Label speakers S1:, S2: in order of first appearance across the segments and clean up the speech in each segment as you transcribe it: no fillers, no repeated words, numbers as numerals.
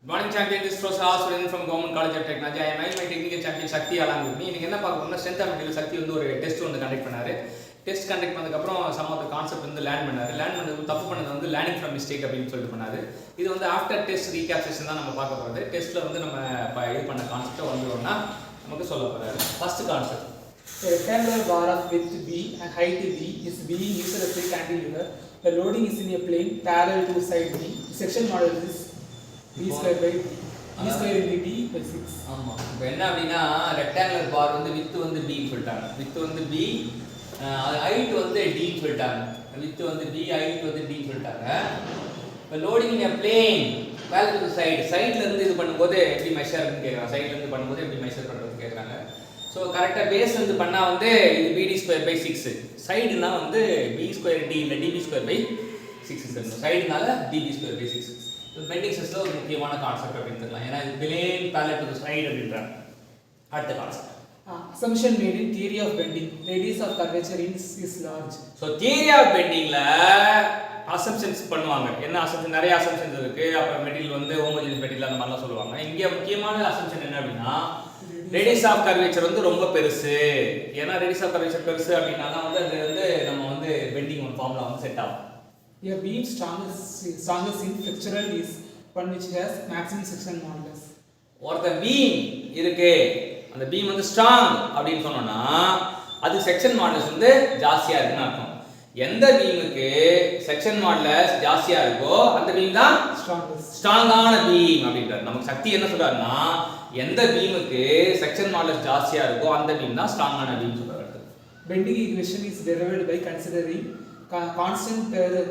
S1: Good morning, champion. This is Professor student from Government College of Technology. I am my technical champion Shakti along with me. இன்னைக்கு என்ன பார்க்க போறோம்னா strength of material சக்தி வந்து ஒரு test வந்து conduct பண்ணாரு. Test conduct பண்ணதுக்கு அப்புறம் சம் ஆஃப் தி கான்செப்ட் வந்து லேர்ன் பண்ணாரு. லேர்ன் பண்ணது தப்பு பண்ணது வந்து லேர்னிங் ஃப்ரம் மிஸ்டேக் அப்படினு சொல்லிட்டு பண்ணாரு. இது வந்து ஆஃப்டர் டெஸ்ட் ரீகேப் செஷன் தான் நம்ம பார்க்க போறது. டெஸ்ட்ல வந்து நம்ம இது பண்ண கான்செப்ட் வந்துறோம்னா நமக்கு சொல்ல போறாரு. First concept.
S2: A rectangular bar of width b and height b is being used as a cantilever. The loading is in a plane parallel to side b. Section model is b square by d. b square into d by 6.
S1: ஆமா. இப்போ என்ன அப்படினா rectangular பார் வந்து width வந்து b ன்னு சொல்லிட்டாங்க. width வந்து b, height வந்து d ன்னு சொல்லிட்டாங்க. width வந்து b, height வந்து d ன்னு சொல்லிட்டாங்க. இப்போ loading in a plane parallel to side. சைடுல இருந்து இது பண்ணும்போது எப்படி மெஷர் ன்னு கேக்குறாங்க. சைடுல இருந்து பண்ணும்போது எப்படி மெஷர் பண்றது கேக்குறாங்க. சோ கரெக்ட்டா பேஸ் வந்து பண்ணா வந்து இது bd2/6. சைடுனா வந்து b2d இல்ல db2/6 சொல்லணும். சைடுனால db2/6. இது பெண்டிங் ஸ்ட்ரெஸ்ல ஒரு முக்கியமான கான்செப்ட் அப்படி எடுத்துக்கலாம். ஏன்னா இது plane parallel to the side அப்படின்றாங்க. அடுத்த concept.
S2: Assumption made in theory of bending. Radius of curvature is large.
S1: So theory of பெண்டிங்ல அசம்ப்ஷன்ஸ் பண்ணுவாங்க. என்ன அசம்ப்ஷன்? நிறைய அசம்ப்ஷன்ஸ் இருக்கு. அப்ப மெட்டீரியல் வந்து ஹோமோஜெனியஸ் மெட்டீரியல் அந்த மாதிரிலாம் சொல்லுவாங்க. இங்க முக்கியமான அசம்ப்ஷன் என்ன அப்படின்னா ரேடியஸ் ஆஃப் கர்வேச்சர் வந்து ரொம்ப பெருசு. ஏன்னா ரேடியஸ் ஆஃப் கர்வேச்சர் பெருசு அப்படினா தான் வந்து அது வந்து நம்ம வந்து பெண்டிங் ஒரு ஃபார்முலா வந்து செட் ஆகும்.
S2: A beam strongest in flexural is one which has maximum section modulus.
S1: ஒருத்த பீம் இருக்கு, அந்த பீம் வந்து ஸ்ட்ராங் அப்படின்னு சொன்னோம்னா அது செக்ஷன் மாடுலஸ் வந்து ஜாஸ்தியா இருக்குன்னு அர்த்தம். எந்த பீமுக்கு செக்ஷன் மாடுலஸ் ஜாஸ்தியா இருக்கோ அந்த பீம் தான் ஸ்ட்ராங்கான பீம் அப்படின்றார். நமக்கு சக்தி என்ன சொல்றாருன்னா எந்த பீமுக்கு செக்ஷன் மாடுலஸ் ஜாஸ்தியா இருக்கோ அந்த பீம் தான் ஸ்ட்ராங்கான பீம் சொல்றாரு.
S2: Bending equation is derived by considering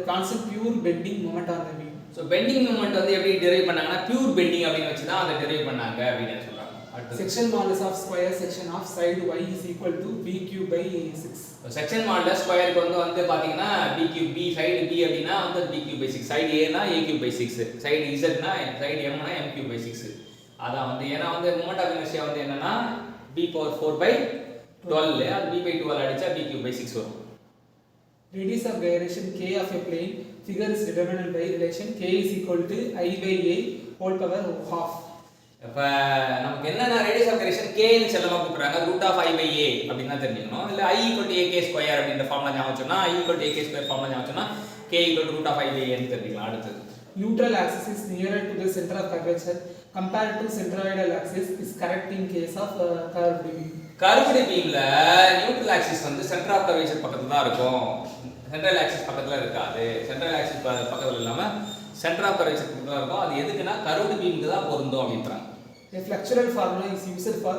S2: constant pure bending moment on the beam.
S1: So bending moment வந்து எப்படி டெரைவ் பண்ணாங்கன்னா pure bending அப்படினு வச்சு தான் அதை டெரைவ் பண்ணாங்க அப்படினு சொல்றாங்க.
S2: Section modulus of square section of side y is equal to b cube by 6.
S1: Section modulus ஸ்கொயருக்கு வந்து பாத்தீங்கன்னா b cube b side b அப்படினா வந்து b cube by 6, side a னா a cube by 6, side z னா side m னா m cube by 6. அதான் வந்து ஏனா வந்து மொமெண்ட் ஆஃப் இனர்ஷியா வந்து என்னன்னா b power 4 by 12 அது b by 12 அடிச்சா b cube by 6 வரும்.
S2: Radius of gyration k of a plane figure is determined by relation k is equal to I by a whole power half.
S1: அப்ப நமக்கு என்னன்னா radius of gyration k ன்னு செல்லமா கூப்பிடுறாங்க. Root of I by a அப்படினா தெரிஞ்சுக்கணும். இல்ல I = ak square அப்படிங்கற ஃபார்முலா ஞாபகம் வச்சோம்னா I = ak ஸ்கொயர் ஃபார்முலா ஞாபகம் வச்சோம்னா k = root of I by a ன்னு தெரிஞ்சுக்கலாம். அடுத்து
S2: neutral axis is nearer to the center of curvature compared to centroidal axis is correct in case of curved beam.
S1: Curved பீம்ல neutral axis வந்து centre of curvature பக்கத்துல தான் இருக்கும். Central axis பக்கத்துல இருக்காது. சென்ட்ரல் ஆக்சிஸ் பக்கத்துல இல்லாம சென்டர் ஆஃப் கர்வேச்சர் பக்கத்துல இருக்கும். அது எதுக்குன்னா கர்வ்டு பீமுக்கு தான் பொருந்தும் அப்படின்றாங்க.
S2: A flexural formula is used for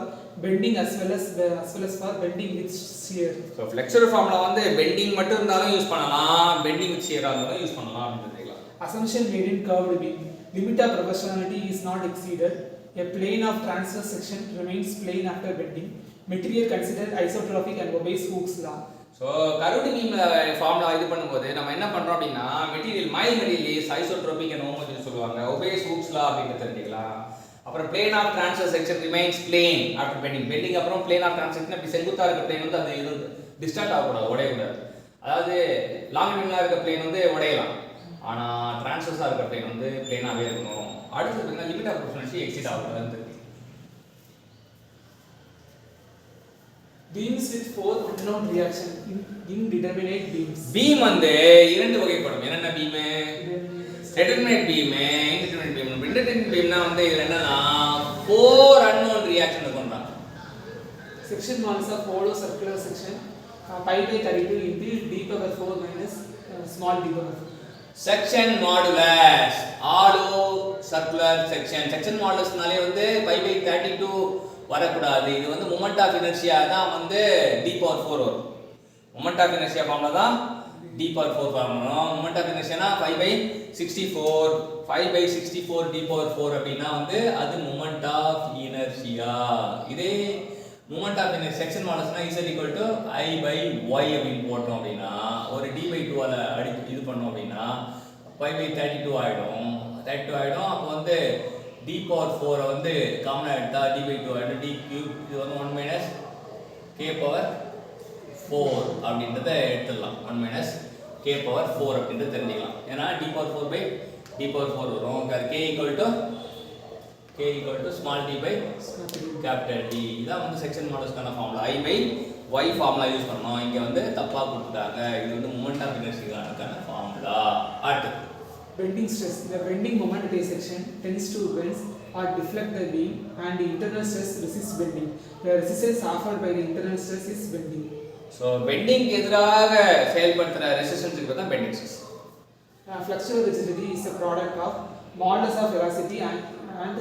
S2: bending as well as for bending with shear.
S1: So flexural formula வந்து bending மட்டும் இருந்தாலும் யூஸ் பண்ணலாம், bending with shear இருந்தாலும் யூஸ் பண்ணலாம் அப்படின்றதுல.
S2: Assumption made in curved beam. Limit of proportionality is not exceeded. A plane of transverse section remains plane after bending. Material considered isotropic and obeys Hooke's law.
S1: So curved beam formula இது பண்ணும்போது நம்ம என்ன பண்றோம் அப்படினா material mild material is isotropic and homogeneous சொல்லுவாங்க. obeys Hooke's law அப்படினு தெரிஞ்சுக்கலாம். அப்புறம் plane of transverse section remains plane after bending. bending அப்புறம் plane of transverse section அப்படி செங்குத்தா இருக்க plane வந்து அது எதுவும் டிஸ்டார்ட் ஆக கூடாது, உடைய கூடாது. அதாவது லாங்கிடியூடா இருக்க plane வந்து உடையலாம். ஆனா டிரான்ஸ்வர்ஸா இருக்க plane வந்து பிளேனாவே இருக்கணும். அடுத்து பாத்தீங்கன்னா லிமிட் ஆஃப் ப்ரொபோர்ஷனாலிட்டி எக்ஸீட் ஆகக்கூடாதுன்னு தெரியும்.
S2: Beams with 4 unknown reaction indeterminate beams.
S1: Beam வந்து இரண்டு வகைப்படும். என்னென்ன beam? Determinate beam, indeterminate beam. Indeterminate பீம்னா வந்து இதுல என்னன்னா 4 unknown reaction இருக்கும்ன்றாங்க.
S2: Section modulus of hollow circular section pi by 32 into d power 4 minus small d power 4.
S1: Section modulus hollow circular section. செக்ஷன் மாடுலஸ்னாலே வந்து pi by 32 வரக்கூடாது. இது வந்து மொமெண்ட் ஆஃப் இனர்ஷியா தான் வந்து d power 4 வரும். மொமெண்ட் ஆஃப் இனர்ஷியா ஃபார்முலா தான் d power 4 formula. Moment of இனர்ஷியானா 5 by 64 5 by 64 d power 4 அப்படினா வந்து அது மொமெண்ட் ஆஃப் இனர்ஷியா. இதே மொமெண்ட் ஆஃப் இனர்ஷியா செக்ஷன் மாடுலஸ்னா z = I by y அப்படினு போட்டோம் அப்படினா ஒரு d by 2 ஆல இது பண்ணோம் அப்படினா 5 by 32 ஆயிடும். 32 ஆயிடும். அப்ப வந்து d power 4 வந்து காமனா எடுத்தா d by 2 ஆயிடும். d cube இது வந்து 1 minus k power 4 அப்படின்றத எடுத்துடலாம். 1 minus k power 4 அப்படின்றது தெரிஞ்சுக்கலாம். ஏன்னா d power 4 by d power 4 வரும். k = K equal to small d by capital D. இதான் வந்து செக்ஷன் மாடல்ஸ்க்கான formula. I by y formula use பண்ணோம். இங்க வந்து தப்பா கொடுத்துட்டாங்க. இது வந்து மொமெண்ட் ஆஃப் இனர்ஷியாக்கான ஃபார்முலா. அடுத்து
S2: Bending stress. The bending moment at a section tends to bend or deflect the beam and the internal stress resists bending. The resistance offered by the internal stress is bending.
S1: So பெண்டிங்க்கு எதிராக செயல்படுத்துகிற ரெசிஸ்டன்ஸுக்கு தான் bending stress.
S2: Flexible rigidity is a product of modulus of velocity and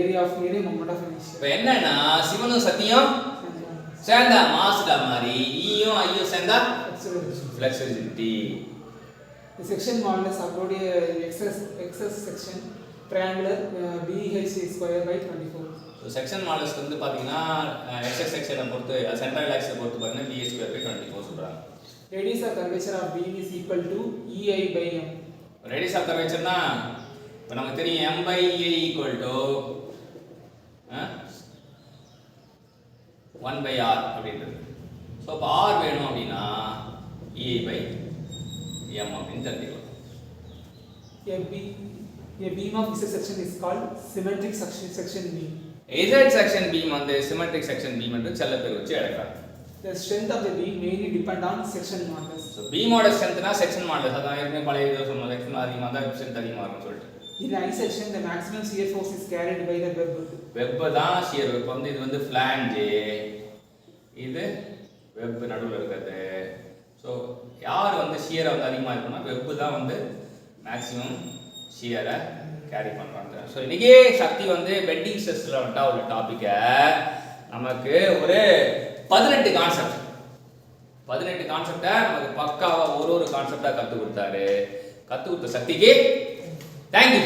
S2: area moment of inertia.
S1: இப்போ என்னன்னா சிவனும் சத்தியம் சேர்ந்தா மாஸ்டா மாதிரி ஈயும் ஐயும் சேர்ந்தா flexibility.
S2: The section modulus about a excess section triangular BH square by 24.
S1: So section models வந்து பார்த்தீங்கன்னா எக்ஸஸ் செக்ஷனை பொறுத்து சென்ட்ரல் ஆக்ஸை பொறுத்து பார்த்தீங்கன்னா BH ஸ்கொயர் பை 24 சொல்கிறாங்க.
S2: Radius of curvature of beam is equal to EI by M.
S1: Radius of கர்வேச்சர்னா இப்போ நமக்கு தெரியும் M by EI equal to 1 by R அப்படின்றது. ஸோ இப்போ R வேணும் அப்படின்னா EI by M அப்படின்னு தெரிஞ்சுக்கலாம்.
S2: A beam of Z section is called symmetric section beam.
S1: Z section beam வந்து symmetric section beam என்று செல்ல பேர் வச்சு அழைக்கிறாங்க.
S2: The strength of the beam mainly depend on section modulus.
S1: So பீமோட ஸ்ட்ரென்த்னா செக்ஷன் மாடல்ஸ் அதான் ஏற்கனவே பழைய இதில் சொன்னோம் செக்ஷன் அதிகமாக தான் ஸ்ட்ரென்த் அதிகமாக இருக்கும்னு சொல்லிட்டு.
S2: In I section the maximum shear force is carried by the web.
S1: Web தான் ஷியர் வெப் வந்து இது வந்து ஃப்ளாஞ்சு இது வெப் நடுவில் இருக்கிறது. ஸோ யார் வந்து ஷியரை வந்து அதிகமாக இருக்குன்னா வெப் தான் வந்து மேக்ஸிமம் ஷியரை கேரி பண்ணுறாங்க. ஸோ இன்றைக்கே சக்தி வந்து பெண்டிங் ஸ்ட்ரெஸ்ஸில் வந்துட்டா உள்ள டாப்பிக்கை நமக்கு ஒரு 18 கான்செப்டை நமக்கு பக்காவாக ஒரு கான்செப்டாக கற்றுக் கொடுத்தாரு. கற்றுக் கொடுத்த சக்திக்கு தேங்க்யூ.